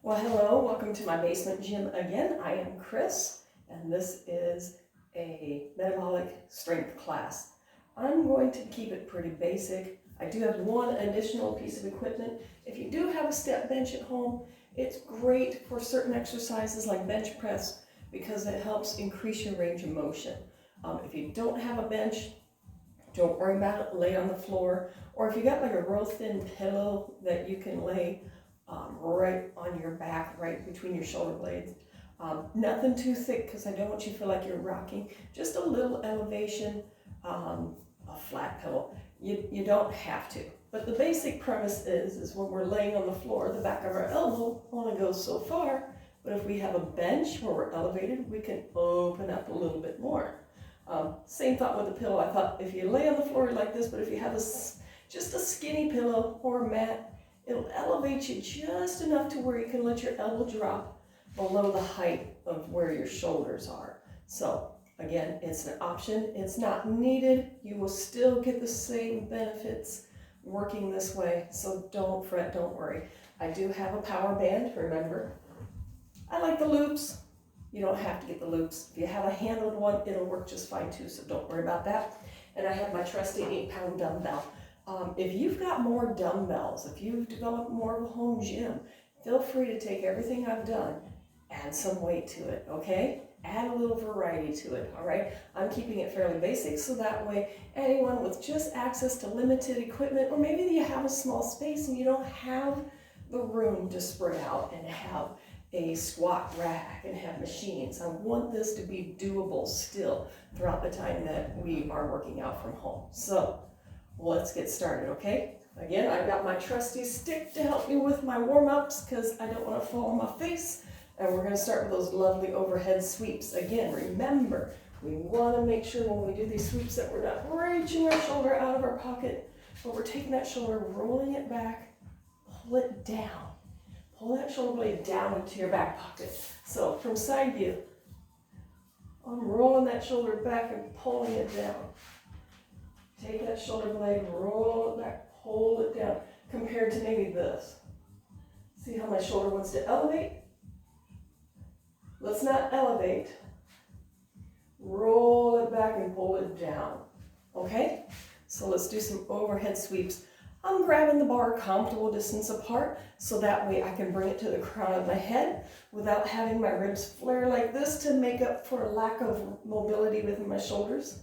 Well, hello, welcome to my basement gym again. I am Chris, and this is a metabolic strength class. I'm going to keep it pretty basic. I do have one additional piece of equipment. If you do have a step bench at home, it's great for certain exercises like bench press because it helps increase your range of motion. If you don't have a bench, don't worry about it, lay on the floor. Or if you got like a real thin pillow that you can lay right on your back, right between your shoulder blades. Nothing too thick because I don't want you to feel like you're rocking. Just a little elevation, a flat pillow. You don't have to. But the basic premise is when we're laying on the floor, the back of our elbow only goes so far. But if we have a bench where we're elevated, we can open up a little bit more. Same thought with the pillow. I thought if you lay on the floor like this, but if you have just a skinny pillow or a mat, it'll elevate you just enough to where you can let your elbow drop below the height of where your shoulders are. So again, it's an option. It's not needed. You will still get the same benefits working this way. So don't fret, don't worry. I do have a power band, remember. I like the loops. You don't have to get the loops. If you have a handled one, it'll work just fine too, so don't worry about that. And I have my trusty 8-pound dumbbell. If you've got more dumbbells, if you've developed more of a home gym, feel free to take everything I've done, add some weight to it, okay? Add a little variety to it, all right? I'm keeping it fairly basic so that way anyone with just access to limited equipment, or maybe you have a small space and you don't have the room to spread out and have a squat rack and have machines. I want this to be doable still throughout the time that we are working out from home. So let's get started, okay? Again, I've got my trusty stick to help me with my warm-ups because I don't want to fall on my face. And we're going to start with those lovely overhead sweeps. Again, remember, we want to make sure when we do these sweeps that we're not reaching our shoulder out of our pocket, but we're taking that shoulder, rolling it back, pull it down. Pull that shoulder blade down into your back pocket. So from side view, I'm rolling that shoulder back and pulling it down. Take that shoulder blade, roll it back, pull it down, compared to maybe this. See how my shoulder wants to elevate? Let's not elevate. Roll it back and pull it down. Okay? So let's do some overhead sweeps. I'm grabbing the bar comfortable distance apart so that way I can bring it to the crown of my head without having my ribs flare like this to make up for a lack of mobility within my shoulders.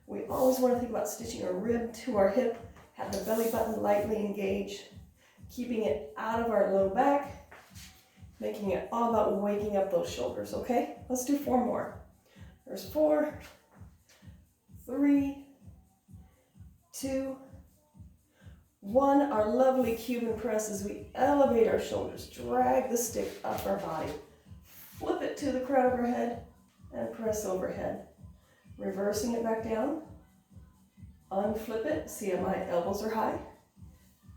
We always want to think about stitching a rib to our hip, have the belly button lightly engaged, keeping it out of our low back, making it all about waking up those shoulders, okay? Let's do 4 more. There's 4, 3, 2, 1. Our lovely Cuban press as we elevate our shoulders, drag the stick up our body, flip it to the crown of our head, and press overhead. Reversing it back down, unflip it, see how my elbows are high,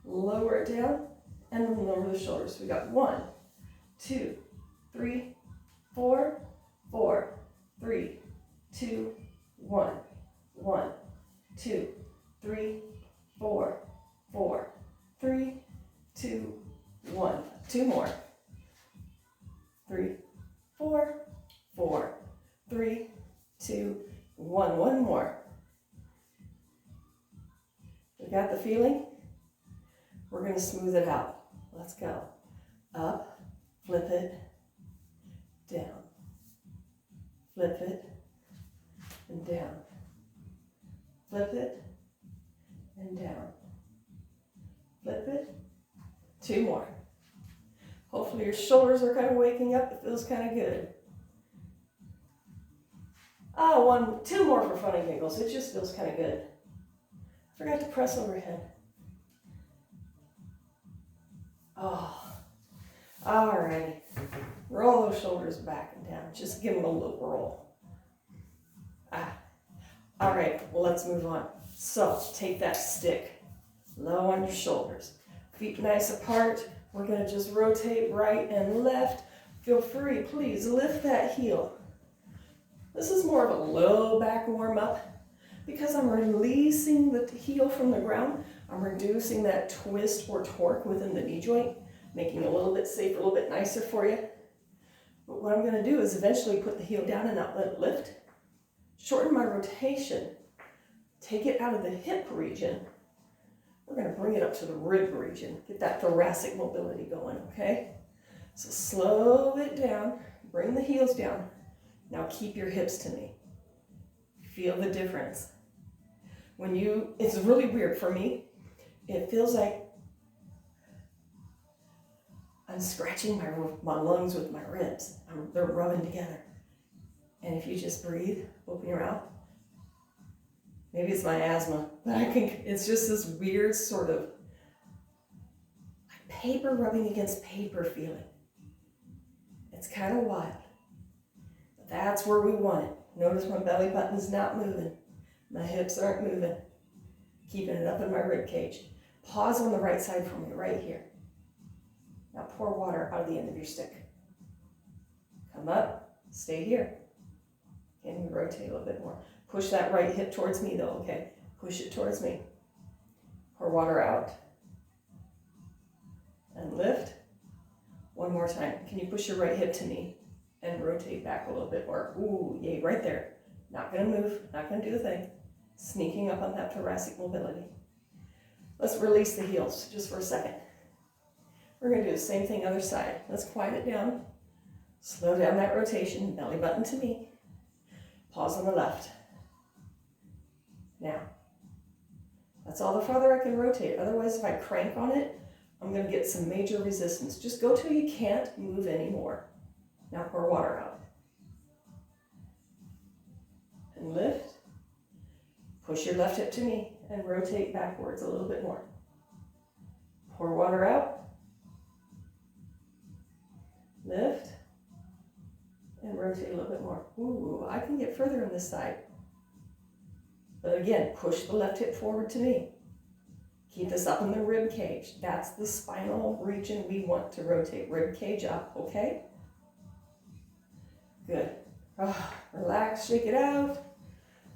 lower it down, and then lower the shoulders. We got 1, 2, 3, 4, 4, 3, 2, 1, 1, 2, 3, 4, 4, 3, 2, 1. 2 more. 3, 4, 4, 3, 2, 1. 1 more. You got the feeling? We're going to smooth it out. Let's go. Up, flip it, down. Flip it, and down. Flip it, and down. Flip it. 2 more. Hopefully your shoulders are kind of waking up. It feels kind of good. 2 more for fun and giggles. It just feels kind of good. Forgot to press overhead. Oh, all right. Roll those shoulders back and down. Just give them a little roll. All right, well, let's move on. So take that stick low on your shoulders. Feet nice apart. We're going to just rotate right and left. Feel free, please lift that heel. This is more of a low back warm up because I'm releasing the heel from the ground. I'm reducing that twist or torque within the knee joint. making it a little bit safer, a little bit nicer for you. But what I'm going to do is eventually put the heel down and not let it lift. Shorten my rotation. Take it out of the hip region. We're going to bring it up to the rib region. Get that thoracic mobility going, okay? So slow it down. Bring the heels down. Now keep your hips to me. Feel the difference. It's really weird for me. It feels like I'm scratching my lungs with my ribs. They're rubbing together. And if you just breathe, open your mouth. Maybe it's my asthma, but it's just this weird sort of like paper rubbing against paper feeling. It's kind of wild. But that's where we want it. Notice my belly button's not moving. My hips aren't moving. Keeping it up in my rib cage. Pause on the right side for me, right here. Now pour water out of the end of your stick. Come up, stay here. Can you rotate a little bit more? Push that right hip towards me though, okay? Push it towards me. Pour water out. And lift. One more time. Can you push your right hip to me? And rotate back a little bit more. Ooh, yay, right there. Not gonna move, not gonna do the thing. Sneaking up on that thoracic mobility. Let's release the heels just for a second. We're gonna do the same thing other side. Let's quiet it down. Slow down that rotation, belly button to me. Pause on the left. Now, that's all the farther I can rotate. Otherwise, if I crank on it, I'm gonna get some major resistance. Just go till you can't move anymore. Now pour water out. And lift. Push your left hip to me and rotate backwards a little bit more. Pour water out. Lift. And rotate a little bit more. Ooh, I can get further on this side. But again, push the left hip forward to me. Keep this up in the rib cage. That's the spinal region we want to rotate. Rib cage up, okay? Good. Relax, shake it out.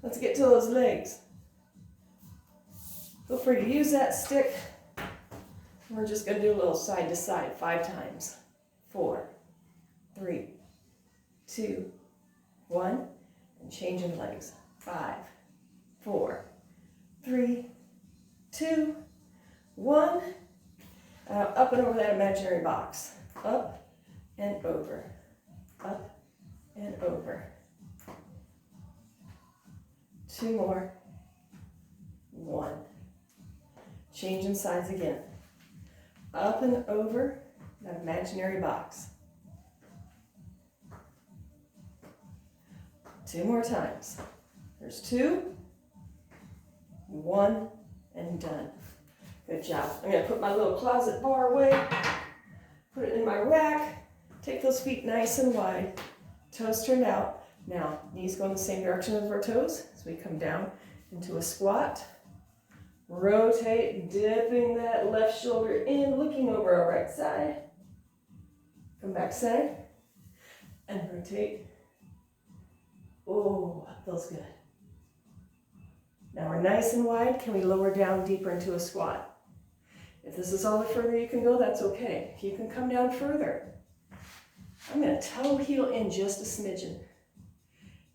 Let's get to those legs. Feel free to use that stick. We're just going to do a little side to side 5 times. 4, 3, 2, 1. And changing legs. 5, 4, 3, 2, 1. Up and over that imaginary box. Up and over. Up and over. 2 more. 1. Changing sides again. Up and over that imaginary box. 2 more times. There's 2. 1 and done. Good job. I'm going to put my little closet bar away. Put it in my rack. Take those feet nice and wide. Toes turned out. Now, knees go in the same direction as our toes as we come down into a squat. Rotate, dipping that left shoulder in, looking over our right side. Come back side and rotate. Oh, that feels good. Now we're nice and wide. Can we lower down deeper into a squat? If this is all the further you can go, that's okay. If you can come down further, I'm going to toe heel in just a smidgen.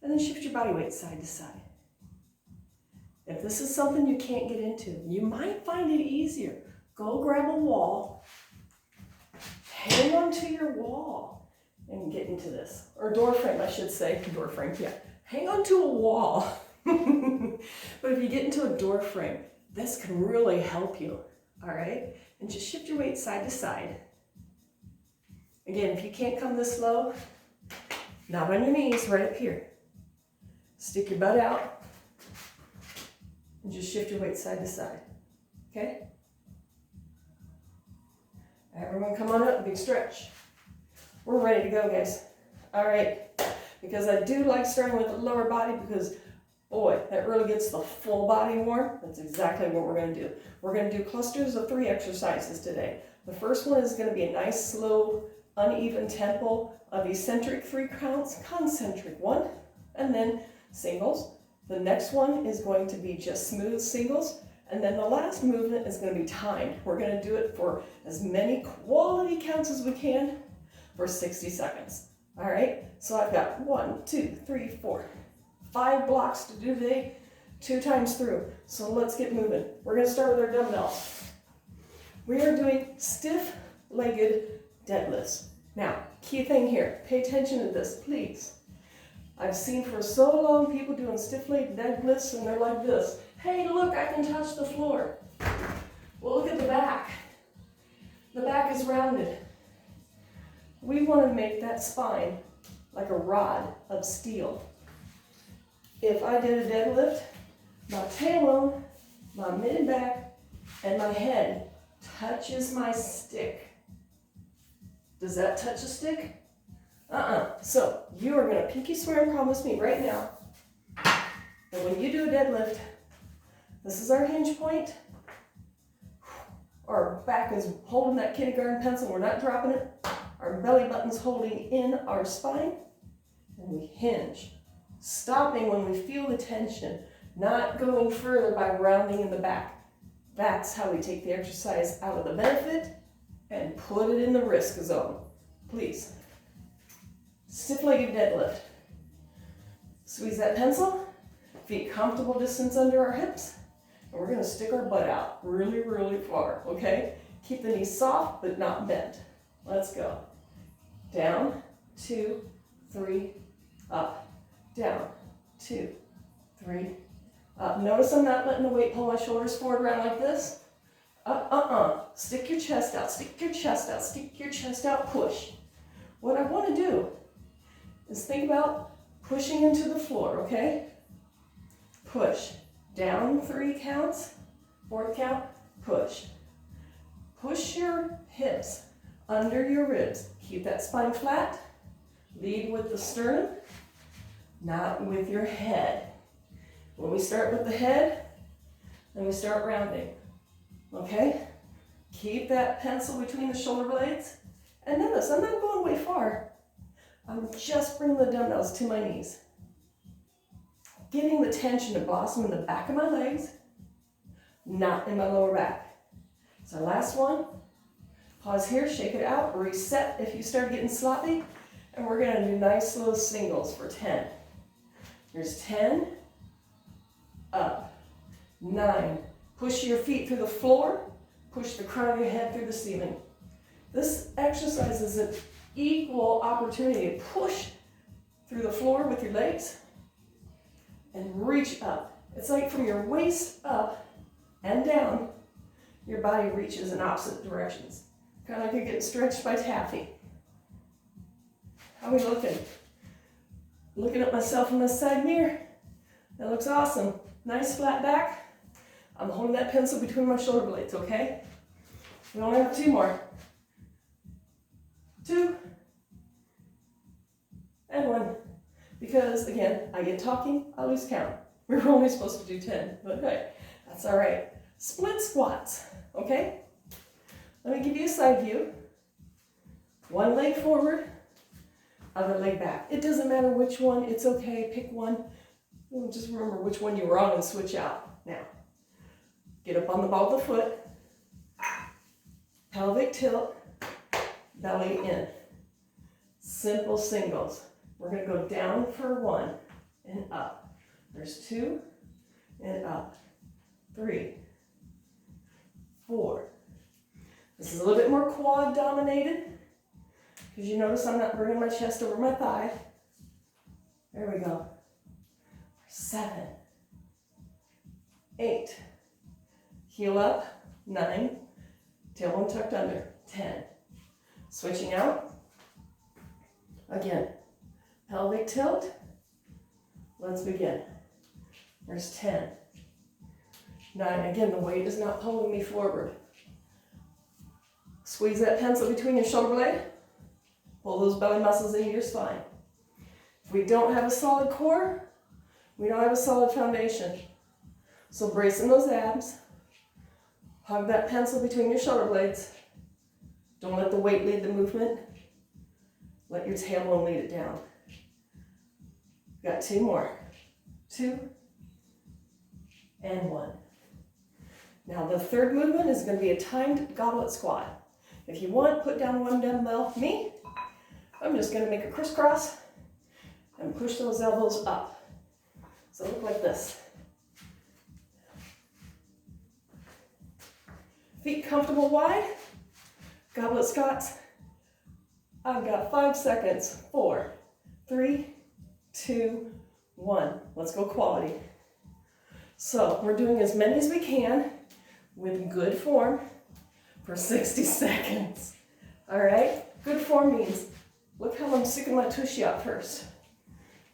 And then shift your body weight side to side. If this is something you can't get into, you might find it easier. Go grab a wall, hang onto your wall, and get into this. Or door frame, I should say. Door frame, yeah. Hang onto a wall. But if you get into a door frame, this can really help you, all right? And just shift your weight side to side. Again, if you can't come this low, not on your knees, right up here. Stick your butt out and just shift your weight side to side, okay? Everyone come on up, big stretch. We're ready to go, guys. All right, because I do like starting with the lower body because, boy, that really gets the full body warm. That's exactly what we're gonna do. We're gonna do clusters of 3 exercises today. The first one is gonna be a nice, slow, uneven tempo of eccentric 3 counts, concentric 1, and then singles. The next one is going to be just smooth singles, And then the last movement is going to be timed. We're going to do it for as many quality counts as we can for 60 seconds. All right, so I've got 1, 2, 3, 4, 5 blocks to do today, 2 times through. So let's get moving. We're going to start with our dumbbells. We are doing stiff-legged deadlifts. Now, key thing here, pay attention to this, please. I've seen for so long people doing stiff-legged deadlifts and they're like this. Hey, look, I can touch the floor. Well, look at the back. The back is rounded. We want to make that spine like a rod of steel. If I did a deadlift, my tailbone, my mid and back, and my head touches my stick. Does that touch a stick? So you are going to pinky swear and promise me right now that when you do a deadlift, this is our hinge point. Our back is holding that kindergarten pencil. We're not dropping it. Our belly button's holding in our spine. And we hinge. Stopping when we feel the tension. Not going further by rounding in the back. That's how we take the exercise out of the benefit and put it in the risk zone. Please. Stiff-legged deadlift. Squeeze that pencil. Feet comfortable distance under our hips. And we're going to stick our butt out really, really far, okay? Keep the knees soft but not bent. Let's go. Down, 2, 3, up. Down, 2, 3, up. Notice I'm not letting the weight pull my shoulders forward around like this. Stick your chest out, stick your chest out, stick your chest out, push. What I want to do is think about pushing into the floor, okay? Push. Down 3 counts, 4th count, push. Push your hips under your ribs. Keep that spine flat. Lead with the sternum, not with your head. When we start with the head, then we start rounding, okay? Keep that pencil between the shoulder blades. And notice, I'm not going way far. I'm just bringing the dumbbells to my knees. Getting the tension to blossom in the back of my legs, not in my lower back. So last one. Pause here, shake it out, reset if you start getting sloppy. And we're going to do nice slow singles for 10. Here's 10, up, 9. Push your feet through the floor, push the crown of your head through the ceiling. This exercise is an equal opportunity to push through the floor with your legs and reach up. It's like from your waist up and down, your body reaches in opposite directions. Kind of like you're getting stretched by taffy. How are we looking? Looking at myself in the side mirror. That looks awesome. Nice flat back. I'm holding that pencil between my shoulder blades, okay? We only have 2 more. 2 and 1. Because, again, I get talking, I lose count. We were only supposed to do 10, but hey, that's all right. Split squats, okay? Let me give you a side view. 1 leg forward, other leg back. It doesn't matter which one, it's okay, pick one. Just remember which one you were on and switch out. Now, get up on the ball of the foot, pelvic tilt, belly in. Simple singles. We're going to go down for 1 and up. There's 2 and up. 3, 4. This is a little bit more quad dominated because you notice I'm not bringing my chest over my thigh. There we go. 7, 8. Heel up. 9. Tailbone tucked under. 10. Switching out. Again. Pelvic tilt. Let's begin. There's 10. 9. Again, the weight is not pulling me forward. Squeeze that pencil between your shoulder blade. Pull those belly muscles into your spine. If we don't have a solid core, we don't have a solid foundation. So bracing those abs. Hug that pencil between your shoulder blades. Don't let the weight lead the movement. Let your tailbone lead it down. Got 2 more. 2 and 1. Now the third movement is going to be a timed goblet squat. If you want, put down one dumbbell. Me, I'm just going to make a crisscross and push those elbows up. So look like this. Feet comfortable wide. Goblet squats. I've got 5 seconds. 4, 3, 2, 1. Let's go quality. So we're doing as many as we can with good form for 60 seconds. All right? Good form means, look how I'm sticking my tushy out first.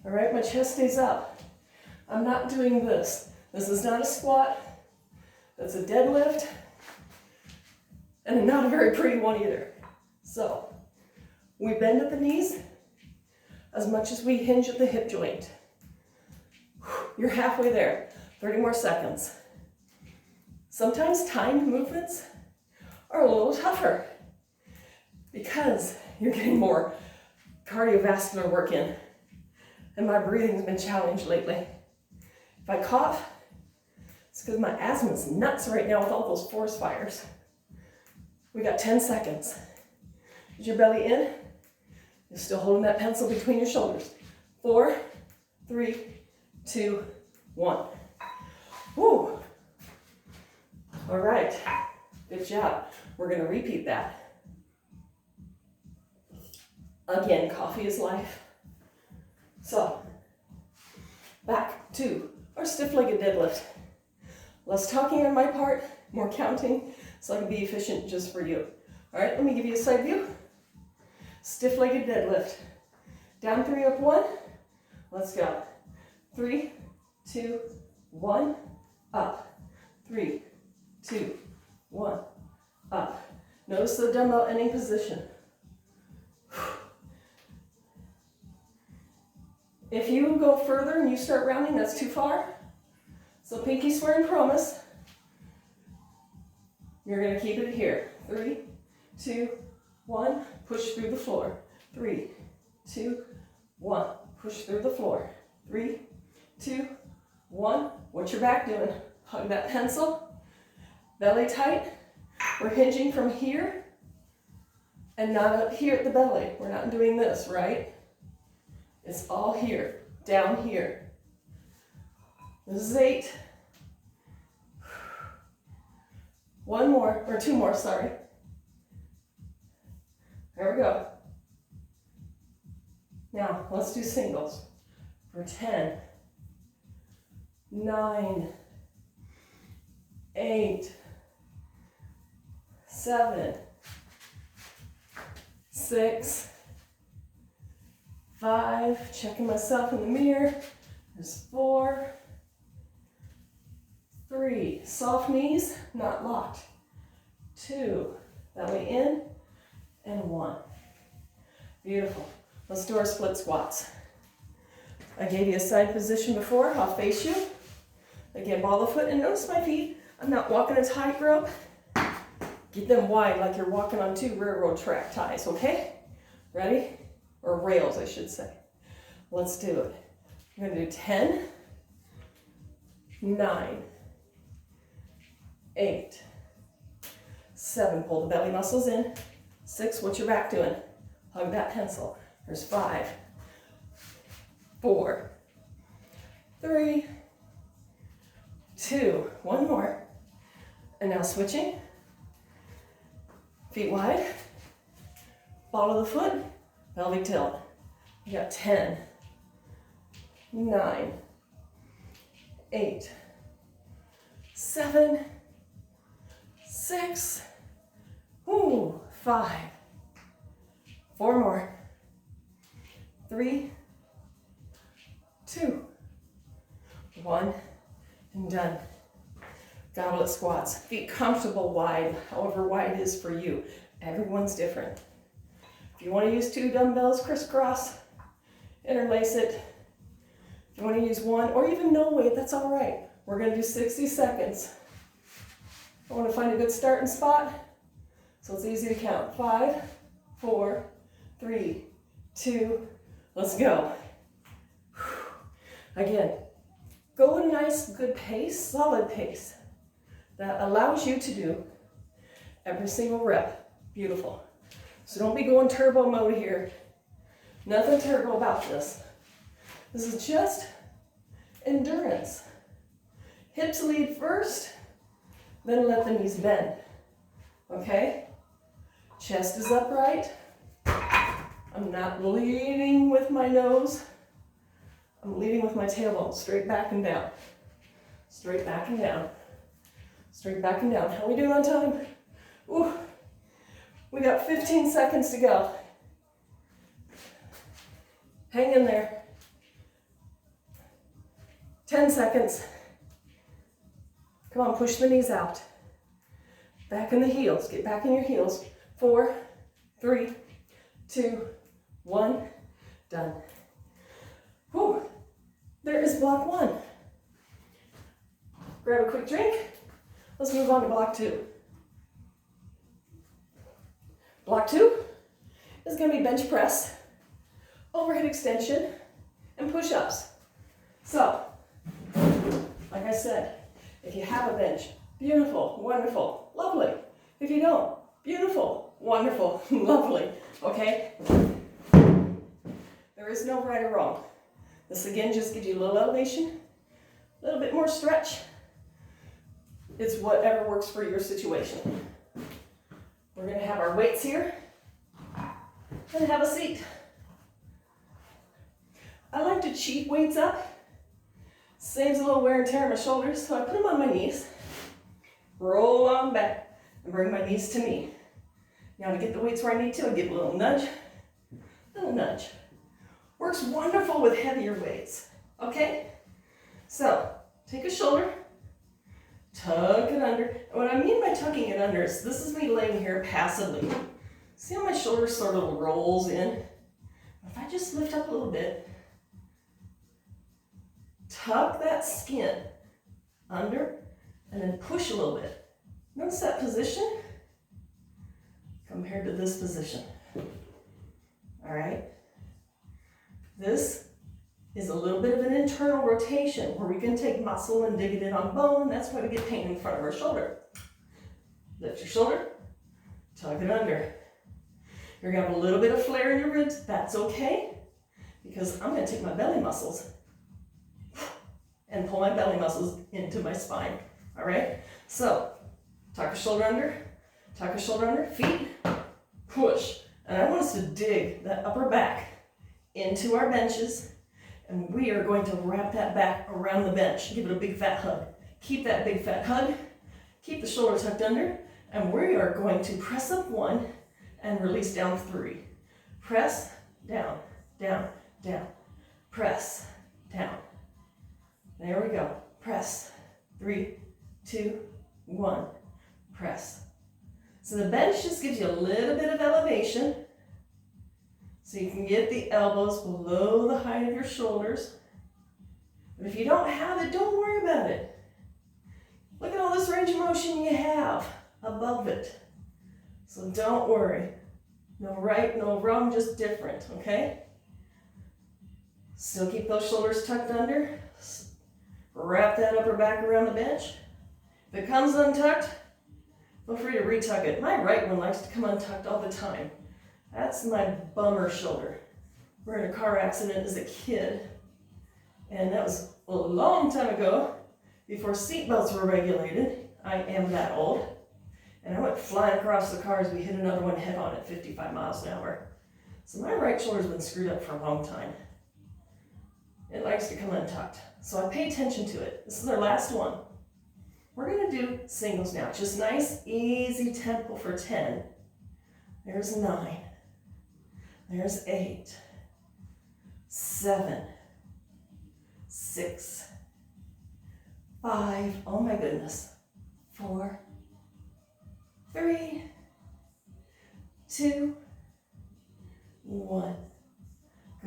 All right, my chest stays up. I'm not doing this. This is not a squat. That's a deadlift. And not a very pretty one either. So, we bend at the knees as much as we hinge at the hip joint. You're halfway there. 30 more seconds. Sometimes timed movements are a little tougher because you're getting more cardiovascular work in. And my breathing's been challenged lately. If I cough, it's because my asthma's nuts right now with all those forest fires. We got 10 seconds. Is your belly in? You're still holding that pencil between your shoulders. 4, 3, 2, 1. Woo! All right, good job. We're gonna repeat that. Again, coffee is life. So, back to our stiff-legged deadlift. Less talking on my part, more counting, so I can be efficient just for you. All right, let me give you a side view. Stiff-legged deadlift. Down 3, up 1. Let's go. 3, 2, 1, up. 3, 2, 1, up. Notice the dumbbell ending position. If you go further and you start rounding, that's too far. So pinky swear and promise. You're going to keep it here. 3, 2, 1. Push through the floor. 3, 2, 1. Push through the floor. 3, 2, 1. What's your back doing? Hug that pencil. Belly tight. We're hinging from here and not up here at the belly. We're not doing this, right? It's all here, down here. This is 8. 1 more, or 2 more, sorry. There we go. Now, let's do singles for 10, 9, 8, 7, 6, 5, checking myself in the mirror. There's 4, 3, soft knees, not locked. 2, belly in, and 1. Beautiful. Let's do our split squats. I gave you a side position before. I'll face you. Again, ball the foot, and notice my feet. I'm not walking a tightrope. Get them wide like you're walking on 2 railroad track ties, okay? Ready? Or rails, I should say. Let's do it. We're going to do 10, 9, 8, 7. Pull the belly muscles in. 6, what's your back doing? Hug that pencil. There's 5, 4, 3, 2. 1 more. And now switching. Feet wide. Ball of the foot. Pelvic tilt. You got 10, 9, 8, 7, 6, 5, 4 more, 3, 2, 1, and done. Goblet squats. Feet comfortable wide, however wide it is for you. Everyone's different. If you want to use 2 dumbbells, crisscross, interlace it. If you want to use 1 or even no weight, that's all right. We're going to do 60 seconds. I want to find a good starting spot so it's easy to count. 5, 4, 3, 2, let's go. Again, go at a nice, good pace, solid pace. that allows you to do every single rep. Beautiful. So don't be going turbo mode here. Nothing turbo about this. This is just endurance. Hips lead first, then let the knees bend. Okay? Chest is upright. I'm not leading with my nose. I'm leading with my tailbone, straight back and down. Straight back and down. Straight back and down. How are we doing on time? Ooh, we got 15 seconds to go. Hang in there. 10 seconds. Come on, push the knees out. Back in the heels. Get back in your heels. 4, 3, 2, 1. Done. Whew. There is block 1. Grab a quick drink. Let's move on to block 2. Block 2 is going to be bench press, overhead extension, and push-ups. So, like I said, if you have a bench, beautiful, wonderful, lovely. If you don't, beautiful, wonderful, lovely, okay? There is no right or wrong. This again just gives you a little elevation, a little bit more stretch. It's whatever works for your situation. We're going to have our weights here and have a seat. I like to cheat weights up. Saves a little wear and tear on my shoulders, so I put them on my knees, roll on back, and bring my knees to me. Now to get the weights where I need to, I give a little nudge, little nudge. Works wonderful with heavier weights, okay? So, take a shoulder, tuck it under. And what I mean by tucking it under is this is me laying here passively. See how my shoulder sort of rolls in? If I just lift up a little bit, tuck that skin under, and then push a little bit. Notice that position compared to this position. All right? This is a little bit of an internal rotation where we can take muscle and dig it in on bone. That's why we get pain in front of our shoulder. Lift your shoulder, tuck it under. You're gonna have a little bit of flare in your ribs. That's okay, because I'm gonna take my belly muscles and pull my belly muscles into my spine. All right? So, tuck your shoulder under, feet, push. And I want us to dig that upper back into our benches, and we are going to wrap that back around the bench. Give it a big fat hug. Keep that big fat hug. Keep the shoulder tucked under, and we are going to press up 1 and release down 3. Press, down, down, down. Press, down. There we go. Press. 3, 2, 1. Press. So the bench just gives you a little bit of elevation, so you can get the elbows below the height of your shoulders. But if you don't have it, don't worry about it. Look at all this range of motion you have above it. So don't worry. No right, no wrong, just different, okay? Still keep those shoulders tucked under. Wrap that upper back around the bench. If it comes untucked, feel free to retuck it. My right one likes to come untucked all the time. That's my bummer shoulder. We were in a car accident as a kid, and that was a long time ago, before seatbelts were regulated. I am that old. And I went flying across the car as we hit another one head on at 55 miles an hour. So my right shoulder's been screwed up for a long time. It likes to come untucked. So I pay attention to it. This is our last one. We're gonna do singles now. Just nice, easy tempo for 10. There's 9. There's 8. 7. 6. 5. Oh my goodness. 4. 3. 2. 1.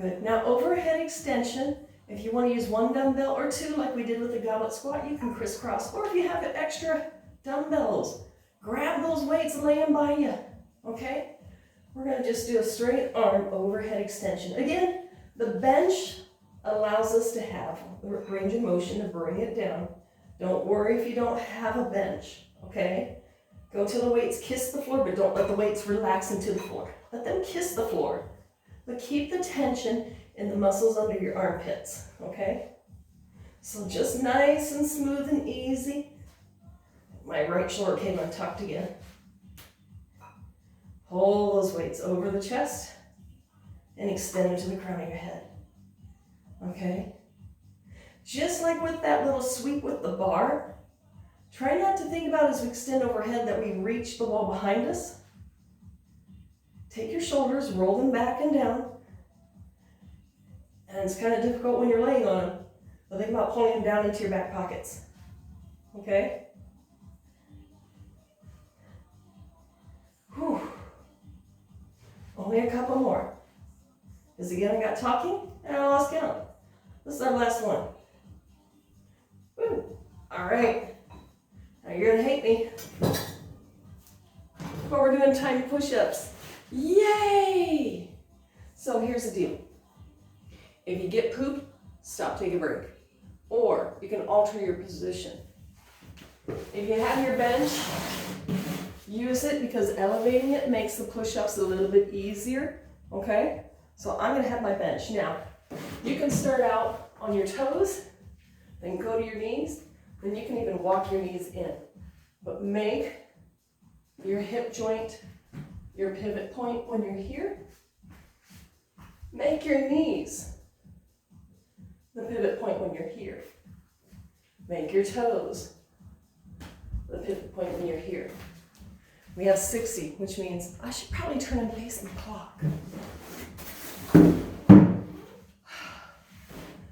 Good. Now overhead extension. If you want to use 1 dumbbell or 2 like we did with the goblet squat, you can crisscross. Or if you have extra dumbbells, grab those weights and lay them by you. Okay? We're going to just do a straight arm overhead extension. Again, the bench allows us to have range of motion to bring it down. Don't worry if you don't have a bench. okay? Go till the weights kiss the floor, but don't let the weights relax into the floor. Let them kiss the floor, but keep the tension in the muscles under your armpits, okay? So just nice and smooth and easy. My right shoulder came untucked again. Hold those weights over the chest and extend them to the crown of your head, okay? Just like with that little sweep with the bar, try not to think about as we extend overhead that we reach the wall behind us. Take your shoulders, roll them back and down. And it's kind of difficult when you're laying on them, but think about pulling them down into your back pockets, okay? Whew. Only a couple more. Because again, I got talking and I lost count. This is our last one. Woo. All right. Now you're gonna hate me. But we're doing tiny push-ups. Yay! So here's the deal. If you get poop, stop, take a break. Or you can alter your position. If you have your bench, use it because elevating it makes the push-ups a little bit easier, okay? So I'm gonna have my bench. Now, you can start out on your toes, then go to your knees, then you can even walk your knees in. But make your hip joint your pivot point when you're here. Make your knees the pivot point when you're here. Make your toes the pivot point when you're here. We have 60, which means I should probably turn and face the clock.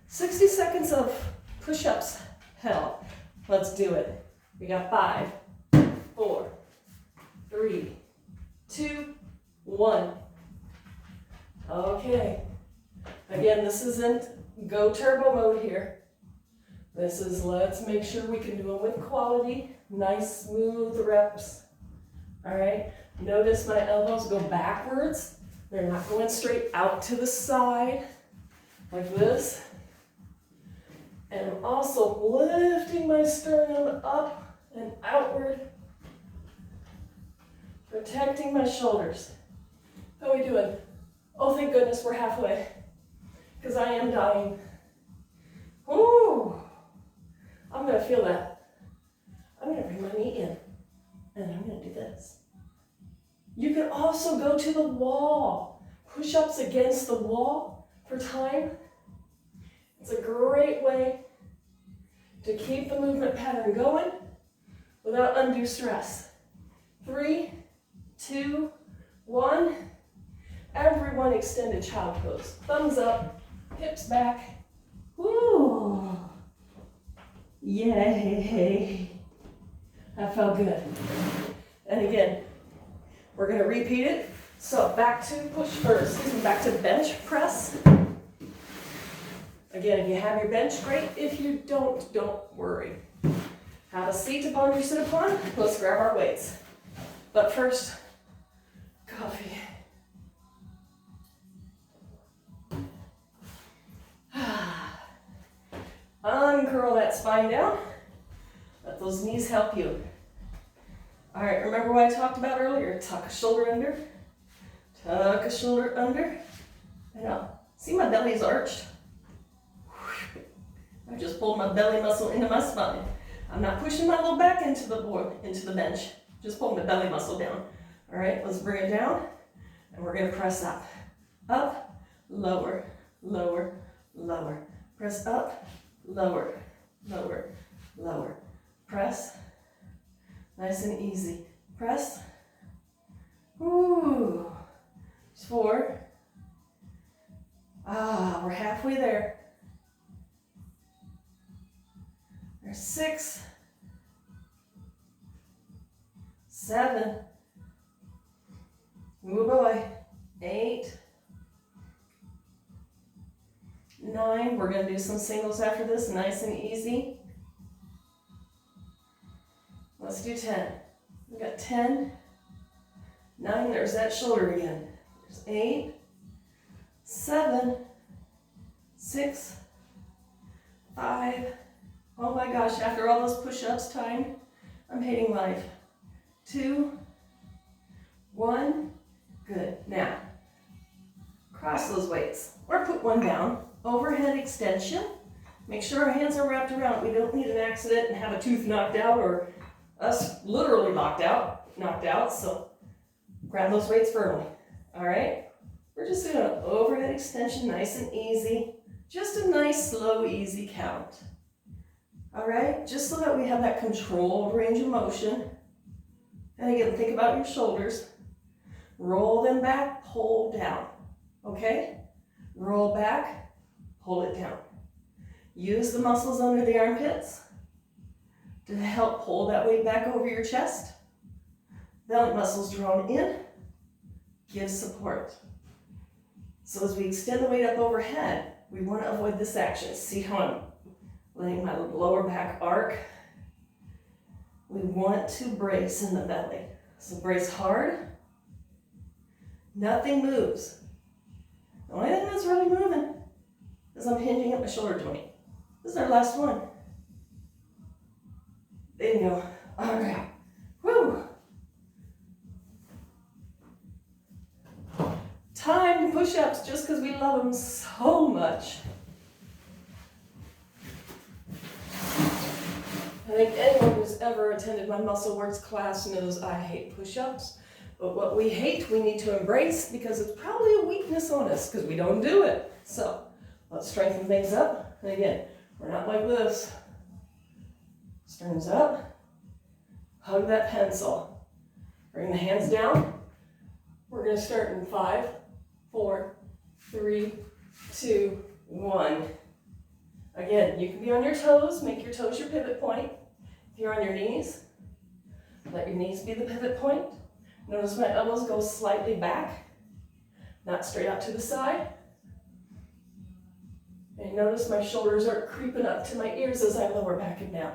60 seconds of push-ups, hell. Let's do it. We got 5, 4, 3, 2, 1. Okay. Again, this isn't go turbo mode here. This is let's make sure we can do them with quality, nice smooth reps. All right. Notice my elbows go backwards. They're not going straight out to the side like this. And I'm also lifting my sternum up and outward, protecting my shoulders. How are we doing? Oh, thank goodness we're halfway, because I am dying. Ooh, I'm gonna feel that. I'm gonna bring my knee in, and I'm gonna do this. You can also go to the wall. Push-ups against the wall for time. It's a great way to keep the movement pattern going without undue stress. 3, 2, 1. Everyone extended child pose. Thumbs up, hips back. Woo! Yay! That felt good. And again, we're gonna repeat it. So back to back to bench press. Again, if you have your bench, great. If you don't worry. Have a seat upon your sit upon. Let's grab our weights. But first, coffee. Uncurl that spine down. Let those knees help you. All right, remember what I talked about earlier? Tuck a shoulder under. Tuck a shoulder under. And up. See my belly's arched? I just pulled my belly muscle into my spine. I'm not pushing my low back into the board, into the bench. Just pulling the belly muscle down. All right, let's bring it down. And we're gonna press up. Up, lower, lower, lower. Press up, lower, lower, lower. Press. Nice and easy. Press. Ooh. 4. We're halfway there. There's 6. 7. Ooh boy. 8. 9. We're going to do some singles after this, nice and easy. Let's do 10. We got 10. 9. There's that shoulder again. There's 8. 7. 6. 5. Oh my gosh, after all those push-ups, time. I'm hating life. 2, 1. Good. Now, cross those weights or put one down. Overhead extension. Make sure our hands are wrapped around. We don't need an accident and have a tooth knocked out or us literally knocked out. So grab those weights firmly. All right. We're just doing an overhead extension, nice and easy. Just a nice, slow, easy count. All right, just so that we have that controlled range of motion. And again, think about your shoulders. Roll them back, pull down. Okay? Roll back, pull it down. Use the muscles under the armpits to help pull that weight back over your chest. Belly muscles drawn in, give support. So as we extend the weight up overhead, we want to avoid this action. See how I'm letting my lower back arc? We want to brace in the belly. So brace hard. Nothing moves. The only thing that's really moving is I'm hinging at my shoulder joint. This is our last one. Bingo. All right. Woo. Time push-ups just because we love them so much. I think anyone who's ever attended my Muscle Works class knows I hate push-ups. But what we hate, we need to embrace because it's probably a weakness on us because we don't do it. So let's strengthen things up. And again, we're not like this. Stern's up. Hug that pencil. Bring the hands down. We're going to start in 5, 4, 3, 2, 1. Again, you can be on your toes. Make your toes your pivot point. If you're on your knees, let your knees be the pivot point. Notice my elbows go slightly back, not straight out to the side. And notice my shoulders are creeping up to my ears as I lower back and down.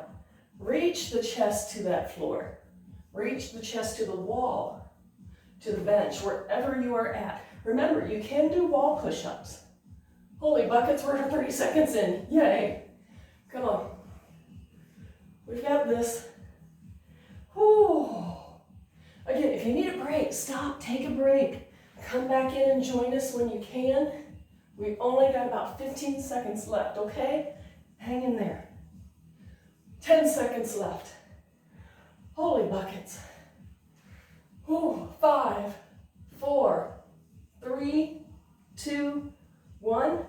Reach the chest to that floor. Reach the chest to the wall, to the bench, wherever you are at. Remember, you can do wall push-ups. Holy buckets, we're 30 seconds in. Yay. Come on. We've got this. Whew. Again, if you need a break, stop, take a break. Come back in and join us when you can. We've only got about 15 seconds left, okay? Hang in there. 10 seconds left. Holy buckets. Whew. 5, 4, 3, 2, 1.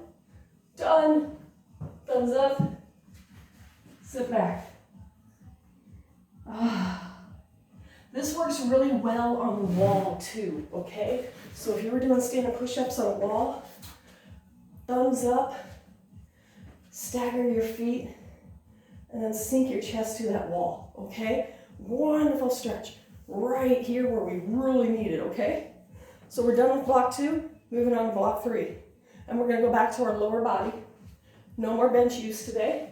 Done. Thumbs up. Sit back. This works really well on the wall too, okay? So if you were doing standing push-ups on a wall, thumbs up, stagger your feet, and then sink your chest to that wall, okay? Wonderful stretch right here where we really need it, okay? So we're done with block 2, moving on to block 3. And we're gonna go back to our lower body. No more bench use today.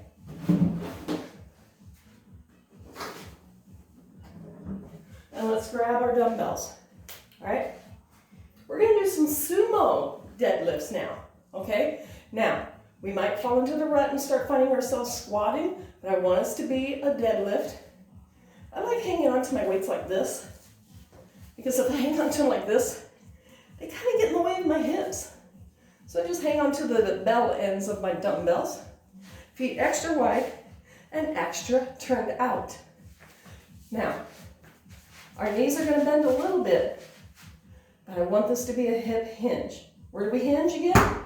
And let's grab our dumbbells, all right? We're gonna do some sumo deadlifts now, okay? Now, we might fall into the rut and start finding ourselves squatting, but I want us to be a deadlift. I like hanging on to my weights like this, because if I hang on to them like this, they kind of get in the way of my hips. So I just hang on to the bell ends of my dumbbells, feet extra wide and extra turned out. Now, our knees are going to bend a little bit, but I want this to be a hip hinge. Where do we hinge again?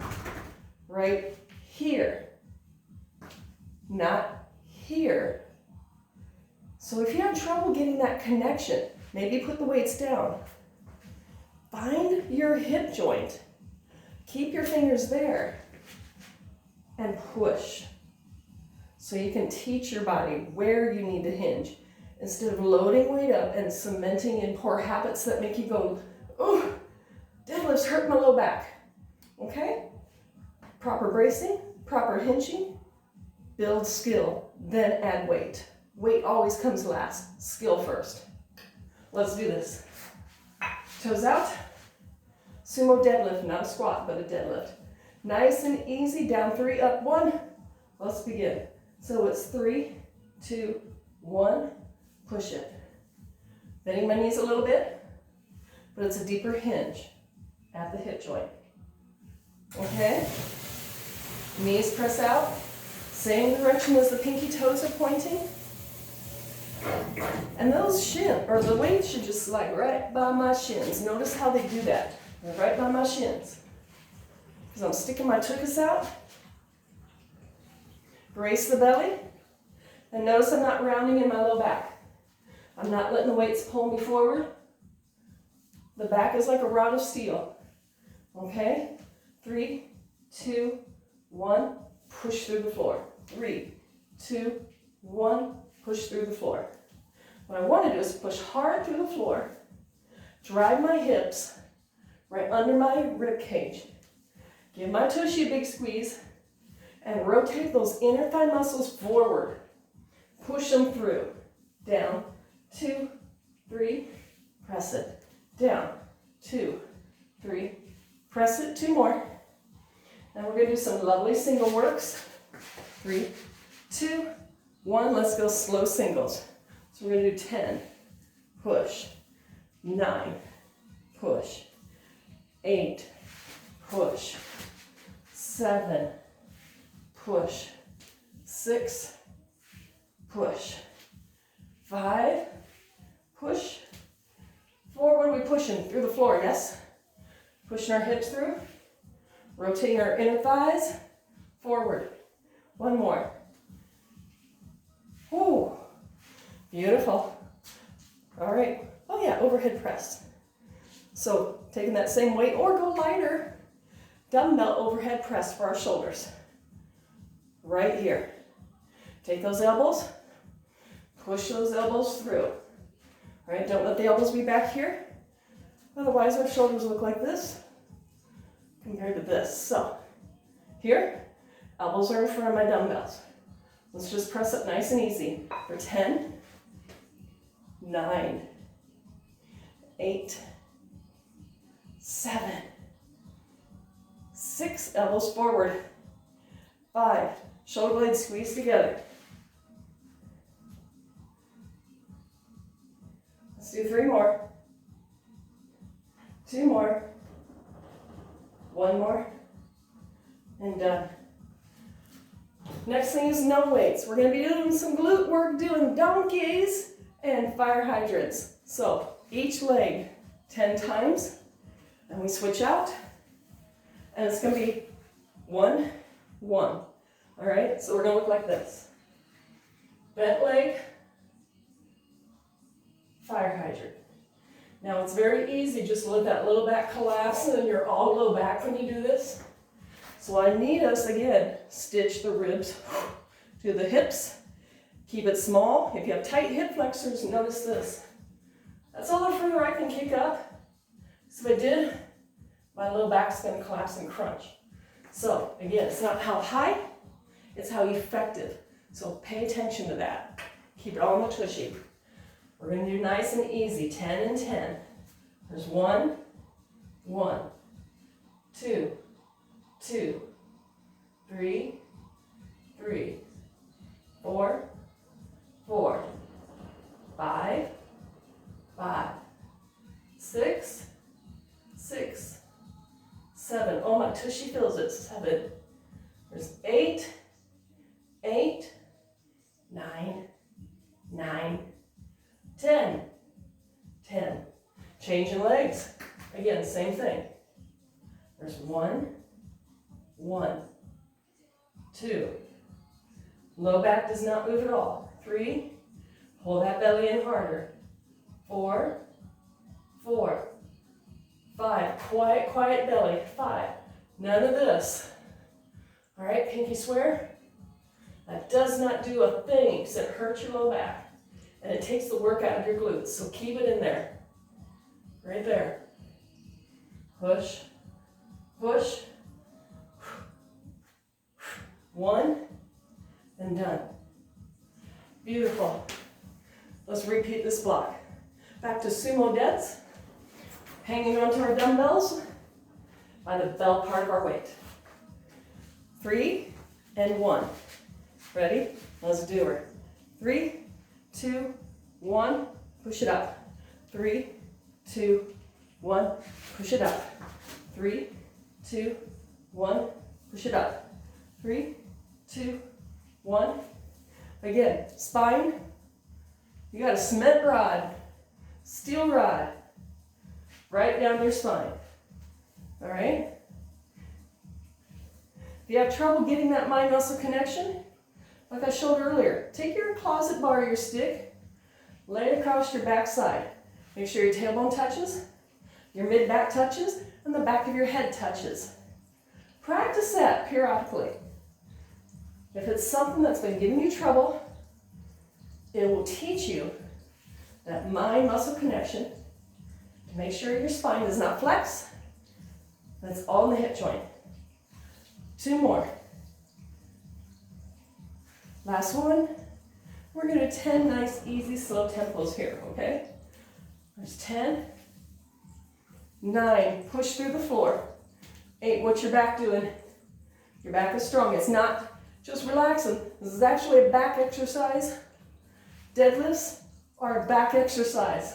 Right here, not here. So if you have trouble getting that connection, maybe put the weights down. Find your hip joint. Keep your fingers there and push. So you can teach your body where you need to hinge. Instead of loading weight up and cementing in poor habits that make you go, oh, deadlifts hurt my low back. Okay? Proper bracing, proper hinging, build skill, then add weight. Weight always comes last, skill first. Let's do this. Toes out. Sumo deadlift, not a squat, but a deadlift. Nice and easy, down 3, up 1. Let's begin. So it's 3, 2, 1. push it. Bending my knees a little bit, but it's a deeper hinge at the hip joint. Okay? Knees press out, same direction as the pinky toes are pointing. And those the weights should just slide right by my shins. Notice how they do that. They're right by my shins. Because I'm sticking my tuchus out. Brace the belly. And notice I'm not rounding in my low back. I'm not letting the weights pull me forward. The back is like a rod of steel. Okay? 3, 2, 1, push through the floor. 3, 2, 1, push through the floor. What I want to do is push hard through the floor, drive my hips right under my rib cage, give my tushy a big squeeze, and rotate those inner thigh muscles forward. Push them through. Down, 2, 3, press it. Down, 2, 3, press it. 2 more. And we're going to do some lovely single works. 3, 2, 1. Let's go slow singles. So we're going to do 10, push, 9, push, 8, push, 7, push, 6, push, 5, push, 4. What are we pushing? Through the floor, yes? Pushing our hips through, rotating our inner thighs forward. 1 more. Ooh, beautiful. All right. Oh yeah, overhead press. So taking that same weight or go lighter, dumbbell overhead press for our shoulders. Right here. Take those elbows, push those elbows through. All right, don't let the elbows be back here. Otherwise our shoulders look like this compared to this. So here, elbows are in front of my dumbbells. Let's just press up nice and easy for 10, 9, 8, 7, 6, elbows forward, 5, shoulder blades squeeze together. Let's do 3 more, 2 more, 1 more, and done. Next thing is no weights. We're going to be doing some glute work, doing donkeys and fire hydrants. So each leg 10 times, and we switch out, and it's going to be 1, 1. All right, so we're going to look like this. Bent leg, fire hydrant. Now it's very easy just to let that low back collapse, and then you're all low back when you do this. So I need us, again, stitch the ribs to the hips. Keep it small. If you have tight hip flexors, notice this. That's all the further I can kick up. So if I did, my low back's going to collapse and crunch. So again, it's not how high, it's how effective. So pay attention to that. Keep it all in the tushy. We're going to do nice and easy, 10 and 10. There's 1, 1, 2, 2, 3, 3, 4, 4, 5, 5, 6, 6, 7. Oh, my tushy feels it. 7. There's 8, 8, 9, 9, 10, 10. Changing legs. Again, same thing. There's 1, 1, 2. Low back does not move at all. 3. Pull that belly in harder. 4, 4, 5. Quiet, quiet belly. 5. None of this. All right, pinky swear. That does not do a thing except hurt your low back. And it takes the work out of your glutes. So keep it in there. Right there. Push, push. 1, and done. Beautiful. Let's repeat this block. Back to sumo deads. Hanging onto our dumbbells by the bell part of our weight. 3 and 1. Ready? Let's do it. 3, 2, 1, push it up. 3, 2, 1, push it up. 3, 2, 1, push it up. 3, 2, 1. Again, spine. You got a cement rod, steel rod, right down your spine. All right? If you have trouble getting that mind-muscle connection, like I showed earlier, take your closet bar, your stick, lay it across your backside. Make sure your tailbone touches, your mid-back touches, and the back of your head touches. Practice that periodically. If it's something that's been giving you trouble, it will teach you that mind-muscle connection to make sure your spine does not flex. That's all in the hip joint. 2 more. Last one. We're going to do 10 nice, easy, slow tempos here, okay? There's 10. 9, push through the floor. 8, what's your back doing? Your back is strong. It's not just relaxing. This is actually a back exercise. Deadlifts are a back exercise.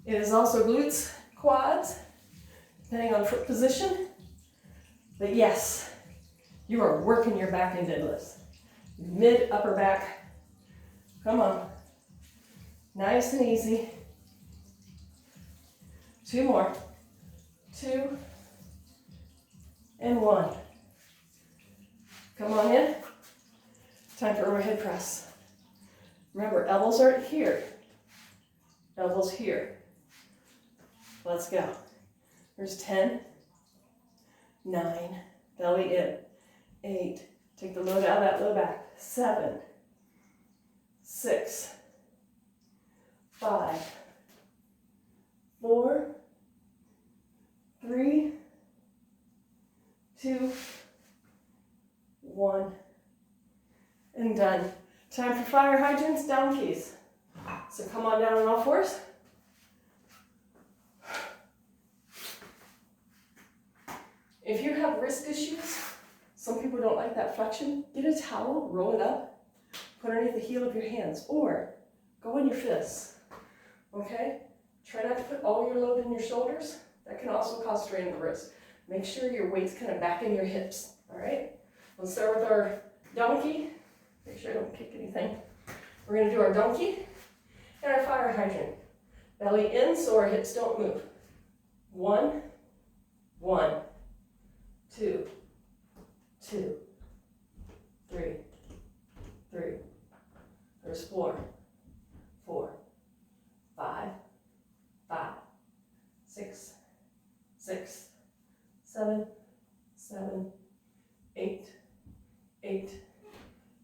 It is also glutes, quads, depending on foot position. But yes, you are working your back in deadlifts. Mid, upper back. Come on. Nice and easy. 2 more. 2 and 1. Come on in. Time for overhead press. Remember, elbows are here. Elbows here. Let's go. There's 10, 9, belly in. 8, take the load out of that low back. 7, 6, 5, 4, 3, 2, 1, and done. Time for fire hydrants, down keys. So come on down on all fours. If you have wrist issues, some people don't like that flexion, get a towel, roll it up, put it underneath the heel of your hands, or go in your fists, okay? Try not to put all your load in your shoulders. That can also cause strain in the wrist. Make sure your weight's kind of back in your hips, all right? Let's start with our donkey. Make sure I don't kick anything. We're going to do our donkey and our fire hydrant. Belly in so our hips don't move. 1, 1, 2, 2, 3, 3. There's 4, 4, 5, 5, 6, 6, 7, 7, 8, 8,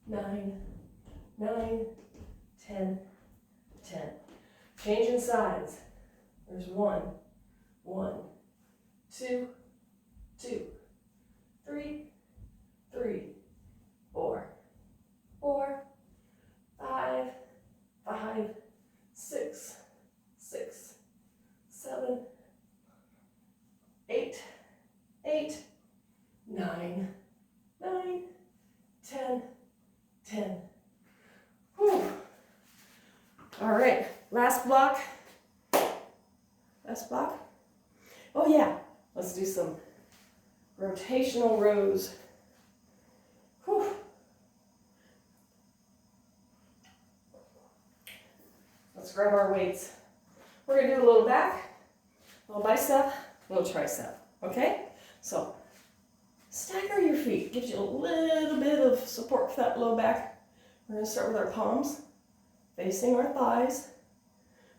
9, 9, 10, 10. Change in sides. There's 1, 1, 2, 2, 3, 3, 4, 4, 5, 5, 6, 6, 7, 8, 8, 9, 9, 10, 10. Whew. All right, last block. Last block. Oh yeah, let's do some rotational rows. Whew. Let's grab our weights. We're gonna do a little back, a little bicep, a little tricep, okay? So stagger your feet, gives you a little bit of support for that low back. We're gonna start with our palms facing our thighs,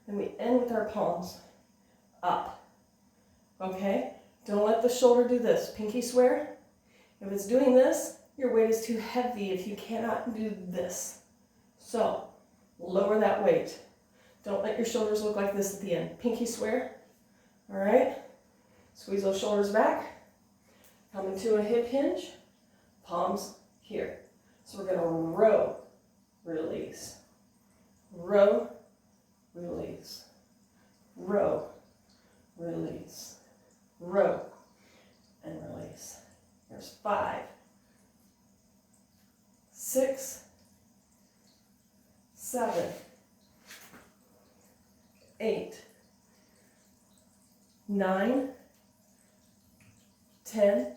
and we end with our palms up, okay? Don't let the shoulder do this. Pinky swear. If it's doing this, your weight is too heavy if you cannot do this. So lower that weight. Don't let your shoulders look like this at the end. Pinky swear. All right? Squeeze those shoulders back. Come into a hip hinge. Palms here. So we're going to row, release. Row, release. Row, release. Row, and release. There's 5, 6, 7, 9, 10,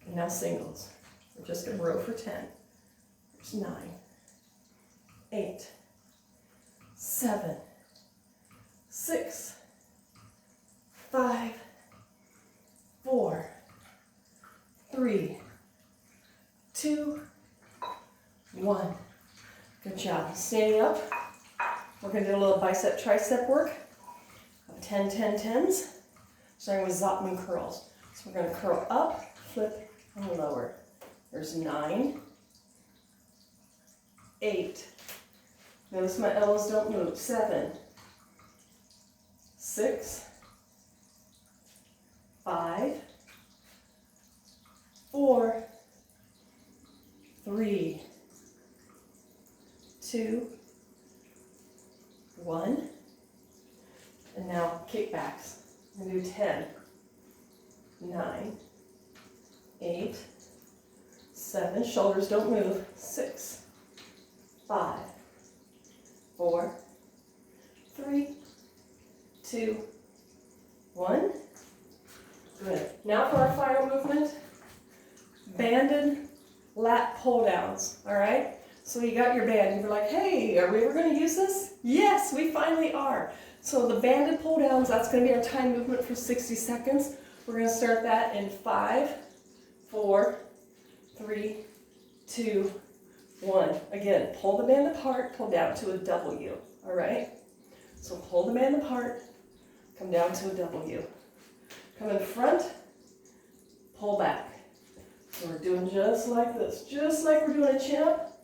and now singles. We're just going to row for 10. There's 9, 8, 7, 6, 5, 4, 3, 2, 1. Good job. Standing up, we're going to do a little bicep tricep work of 10, 10, 10s, starting with Zotman curls. So we're going to curl up, flip, and lower. There's 9, 8. Notice my elbows don't move. 7, 6, 5, 4, 3, 2, 1. And now kickbacks. We're going to do 10, 9, 8, 7. Shoulders don't move. 6, 5, 4, 3, 2, 1. Good. Now for our final movement, banded lat pull downs. All right? So you got your band and you're like, hey, are we ever going to use this? Yes, we finally are. So the banded pull downs, that's going to be our time movement for 60 seconds. We're going to start that in 5, 4, 3, 2, 1. Again, pull the band apart, pull down to a W. All right? So pull the band apart, come down to a W. Come in front, pull back. So we're doing just like this, just like we're doing a chin-up,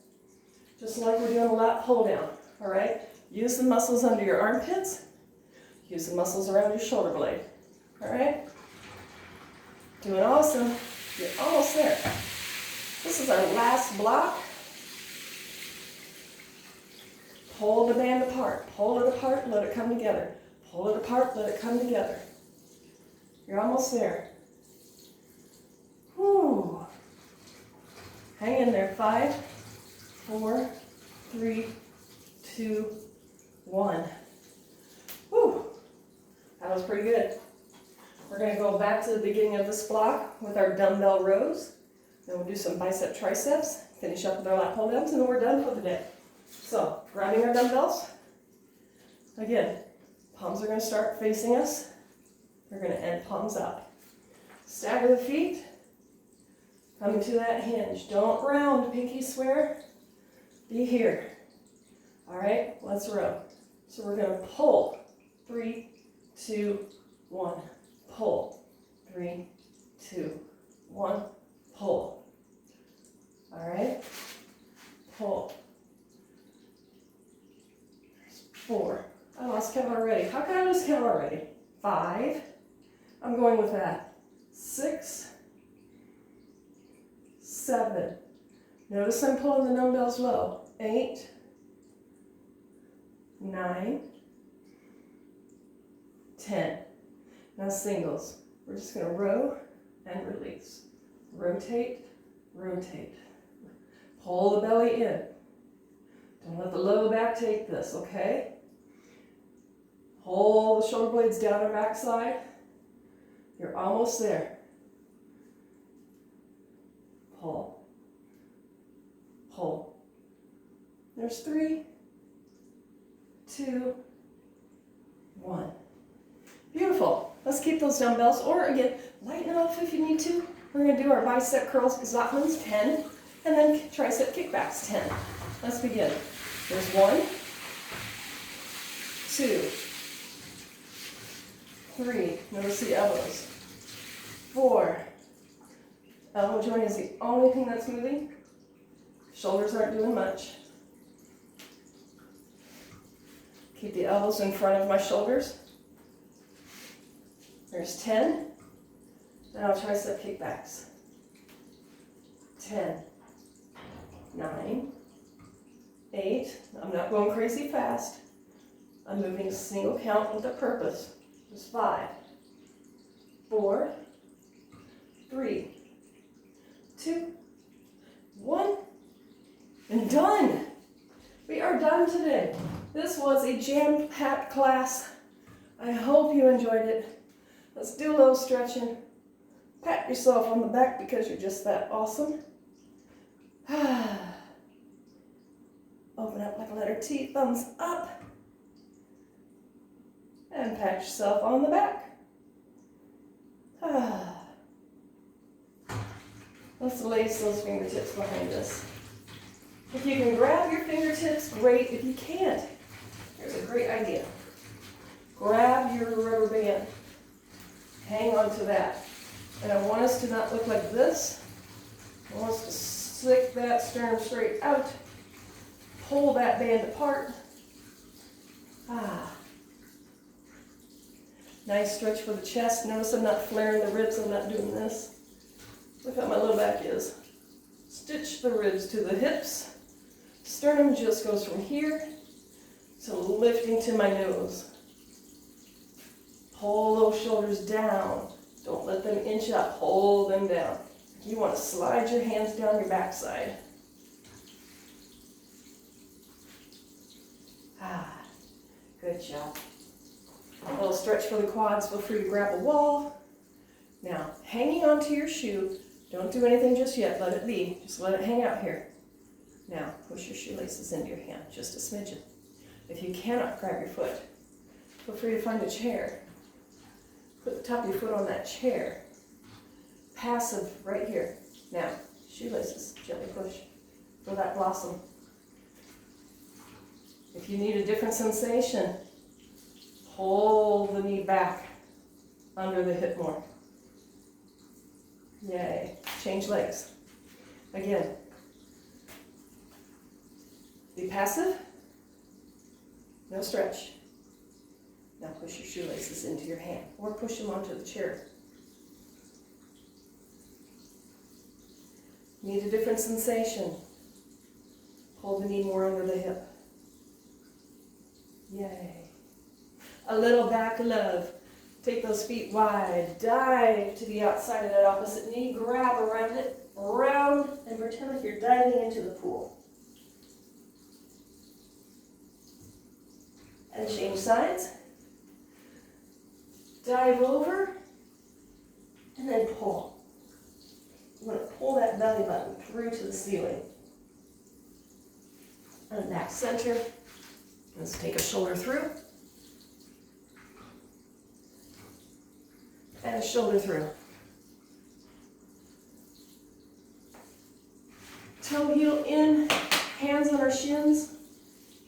just like we're doing a lat pull-down, all right? Use the muscles under your armpits, use the muscles around your shoulder blade, all right? Doing awesome. You're almost there. This is our last block. Pull the band apart, pull it apart, let it come together. Pull it apart, let it come together. You're almost there. Whew. Hang in there. 5, 4, 3, 2, 1. Whew. That was pretty good. We're going to go back to the beginning of this block with our dumbbell rows. Then we'll do some bicep triceps, finish up with our lat pull downs, and then we're done for the day. So, grabbing our dumbbells. Again, palms are going to start facing us. We're going to end palms up. Stagger the feet. Come to that hinge. Don't round, pinky swear. Be here. All right, let's row. So we're going to pull. 3, 2, 1. Pull. 3, 2, 1. Pull. All right. Pull. 4. I lost count already. How can I lose count already? 5. I'm going with that. 6, 7. Notice I'm pulling the dumbbells low. 8, 9, 10. Now singles. We're just going to row and release. Rotate, rotate. Pull the belly in. Don't let the low back take this, okay? Pull the shoulder blades down our backside. You're almost there. Pull. Pull. There's 3, 2, 1. Beautiful. Let's keep those dumbbells, or again, lighten it up if you need to. We're going to do our bicep curls, Zotmans, 10, and then tricep kickbacks, 10. Let's begin. There's 1, 2, 3. Notice the elbows. 4. Elbow joint is the only thing that's moving. Shoulders aren't doing much. Keep the elbows in front of my shoulders. There's 10. Now tricep kickbacks. 10, 9, 8. I'm not going crazy fast. I'm moving a single count with a purpose. Just 5, 4, 3, 2, 1, and done. We are done today. This was a jam-packed class. I hope you enjoyed it. Let's do a little stretching. Pat yourself on the back because you're just that awesome. Open up like a letter T, thumbs up. And pat yourself on the back. Let's lace those fingertips behind us. If you can grab your fingertips, great. If you can't, here's a great idea. Grab your rubber band. Hang on to that. And I want us to not look like this. I want us to stick that sternum straight out. Pull that band apart. Nice stretch for the chest. Notice I'm not flaring the ribs. I'm not doing this. Look how my low back is. Stitch the ribs to the hips. Sternum just goes from here to lifting to my nose. Pull those shoulders down. Don't let them inch up. Hold them down. You want to slide your hands down your backside. Good job. A little stretch for the quads. Feel free to grab a wall. Now, hanging onto your shoe. Don't do anything just yet. Let it be. Just let it hang out here. Now, push your shoelaces into your hand. Just a smidgen. If you cannot grab your foot, feel free to find a chair. Put the top of your foot on that chair. Passive right here. Now, shoelaces. Gently push. Feel that blossom. If you need a different sensation, pull the knee back under the hip more. Yay. Change legs. Again. Be passive. No stretch. Now push your shoelaces into your hand or push them onto the chair. Need a different sensation. Pull the knee more under the hip. Yay. A little back love. Take those feet wide. Dive to the outside of that opposite knee. Grab around it. Round and pretend like you're diving into the pool. And change sides. Dive over. And then pull. You want to pull that belly button through to the ceiling. And back center. Let's take a shoulder through. And a shoulder through. Toe heel in, hands on our shins.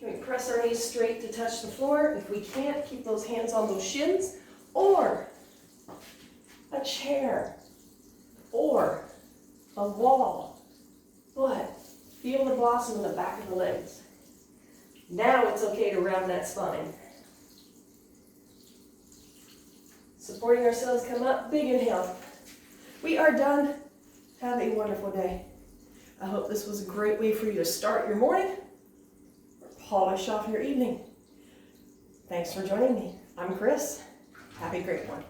Can we press our knees straight to touch the floor? If we can't, keep those hands on those shins. Or a chair. Or a wall. But feel the blossom in the back of the legs. Now it's okay to round that spine. Supporting ourselves, come up, big inhale. We are done. Have a wonderful day. I hope this was a great way for you to start your morning or polish off your evening. Thanks for joining me. I'm Chris. Have a great one.